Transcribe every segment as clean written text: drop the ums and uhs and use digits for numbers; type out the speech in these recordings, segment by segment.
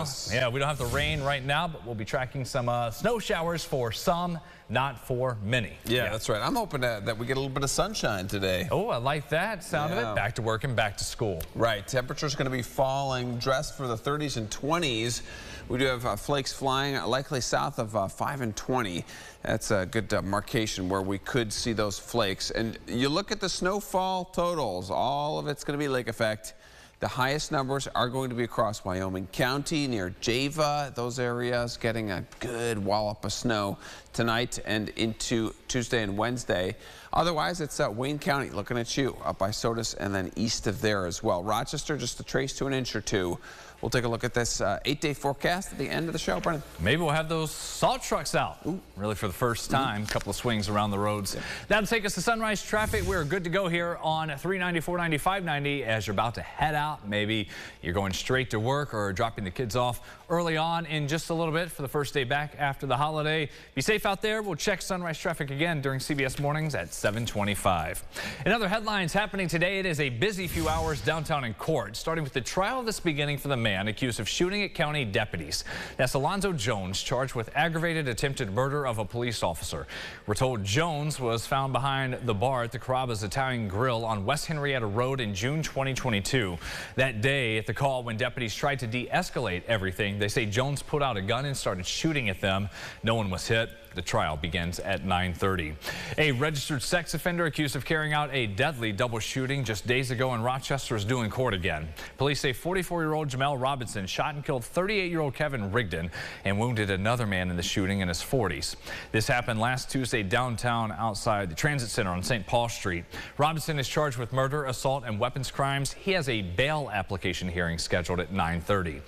us. Yeah, we don't have the rain right now, but we'll be tracking some snow showers for some, not for many. Yeah, that's right. I'm hoping that we get a little bit of sunshine today. Oh, I like that sound of it. Back to work and back to school. Right. Temperatures going to be falling, dressed for the 30s and 20s. We do have flakes flying, likely south of 5 and 20. That's a good marcation where we could see those flakes. And you look at the snowfall totals, all of it's going to be lake effect. The highest numbers are going to be across Wyoming County, near Java, those areas, getting a good wallop of snow tonight and into Tuesday and Wednesday. Otherwise, it's Wayne County, looking at you, up by Sodas and then east of there as well. Rochester, just a trace to an inch or two. We'll take a look at this 8-day forecast at the end of the show, Brennan. Maybe we'll have those salt trucks out. Ooh. Really for the first time. A couple of swings around the roads. That'll take us to sunrise traffic. We're good to go here on 390, 490, 590 as you're about to head out. Maybe you're going straight to work or dropping the kids off early on in just a little bit for the first day back after the holiday. Be safe out there. We'll check sunrise traffic again during CBS Mornings at 7:25. In other headlines happening today, it is a busy few hours downtown in court, starting with the trial that's beginning for the man accused of shooting at county deputies. That's Alonzo Jones, charged with aggravated attempted murder of a police officer. We're told Jones was found behind the bar at the Carrabba's Italian Grill on West Henrietta Road in June 2022. That day, at the call when deputies tried to de-escalate everything, they say Jones put out a gun and started shooting at them. No one was hit. The trial begins at 9:30. A registered sex offender accused of carrying out a deadly double shooting just days ago in Rochester is due in court again. Police say 44-year-old Jamal Robinson shot and killed 38-year-old Kevin Rigdon and wounded another man in the shooting in his 40s. This happened last Tuesday downtown outside the Transit Center on St. Paul Street. Robinson is charged with murder, assault, and weapons crimes. He has a bail application hearing scheduled at 9:30.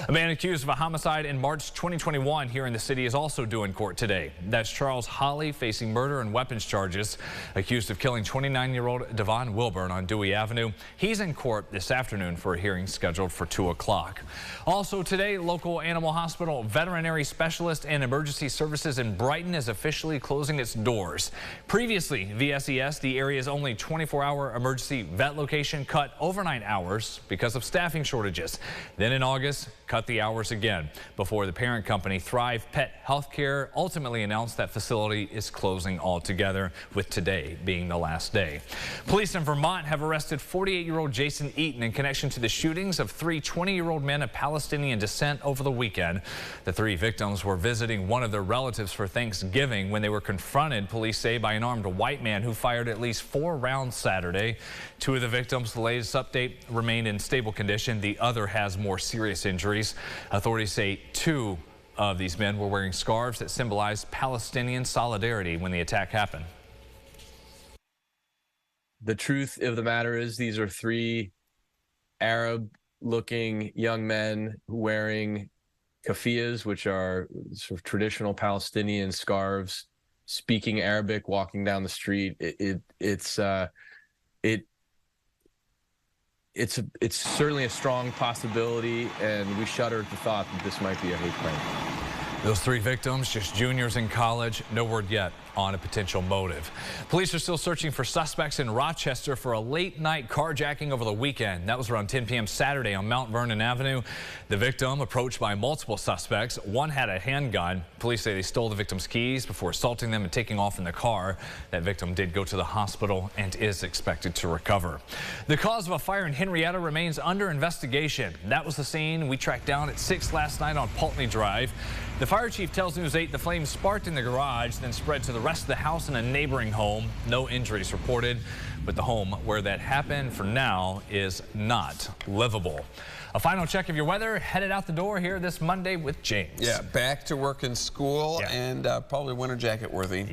A man accused of a homicide in March 2021 here in the city is also due in court today. That's Charles Holly, facing murder and weapons charges, accused of killing 29-year-old Devon Wilburn on Dewey Avenue. He's in court this afternoon for a hearing scheduled for 2 o'clock. Also today, local animal hospital veterinary specialist and emergency services in Brighton is officially closing its doors. Previously, VSES, the area's only 24-hour emergency vet location, cut overnight hours because of staffing shortages. Then in August, cut the hours again before the parent company Thrive Pet Healthcare ultimately announced that facility is closing altogether, with today being the last day. Police in Vermont have arrested 48-year-old Jason Eaton in connection to the shootings of 3 20-year-old men of Palestinian descent over the weekend. The 3 victims were visiting one of their relatives for Thanksgiving when they were confronted, police say, by an armed white man who fired at least 4 rounds Saturday. 2 of the victims, the latest update, remain in stable condition. The other has more serious injuries. Authorities say 2 of these men were wearing scarves that symbolized Palestinian solidarity when the attack happened. The truth of the matter is these are 3 Arab-looking young men wearing keffiyehs, which are sort of traditional Palestinian scarves, speaking Arabic, walking down the street. It's certainly a strong possibility, and we shudder at the thought that this might be a hate crime. Those 3 victims, just juniors in college, no word yet on a potential motive. Police are still searching for suspects in Rochester for a late-night carjacking over the weekend. That was around 10 p.m. Saturday on Mount Vernon Avenue. The victim approached by multiple suspects. One had a handgun. Police say they stole the victim's keys before assaulting them and taking off in the car. That victim did go to the hospital and is expected to recover. The cause of a fire in Henrietta remains under investigation. That was the scene we tracked down at 6 last night on Pulteney Drive. The fire chief tells News 8 the flames sparked in the garage, then spread to the rest of the house and a neighboring home. No injuries reported, but the home where that happened for now is not livable. A final check of your weather headed out the door here this Monday with James. Yeah, back to work and school, and probably winter jacket worthy.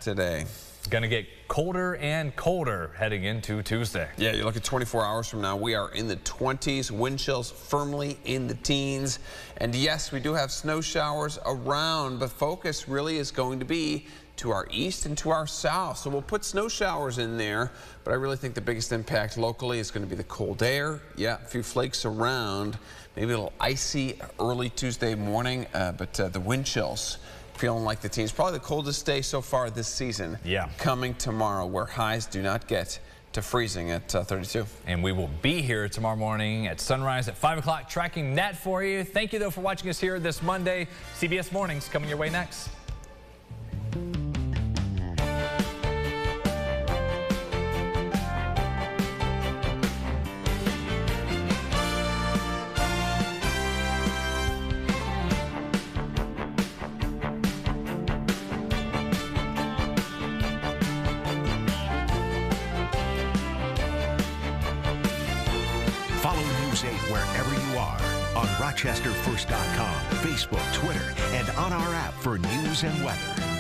Today. Going to get colder and colder heading into Tuesday. Yeah, you look at 24 hours from now, we are in the 20s, wind chills firmly in the teens. And yes, we do have snow showers around, but focus really is going to be to our east and to our south. So we'll put snow showers in there, but I really think the biggest impact locally is going to be the cold air. Yeah, a few flakes around, maybe a little icy early Tuesday morning, but the wind chills feeling like the teens. Probably the coldest day so far this season. Coming tomorrow, where highs do not get to freezing at 32. And we will be here tomorrow morning at sunrise at 5 o'clock tracking that for you. Thank you, though, for watching us here this Monday. CBS Mornings coming your way next. Follow News 8 wherever you are on RochesterFirst.com, Facebook, Twitter, and on our app for news and weather.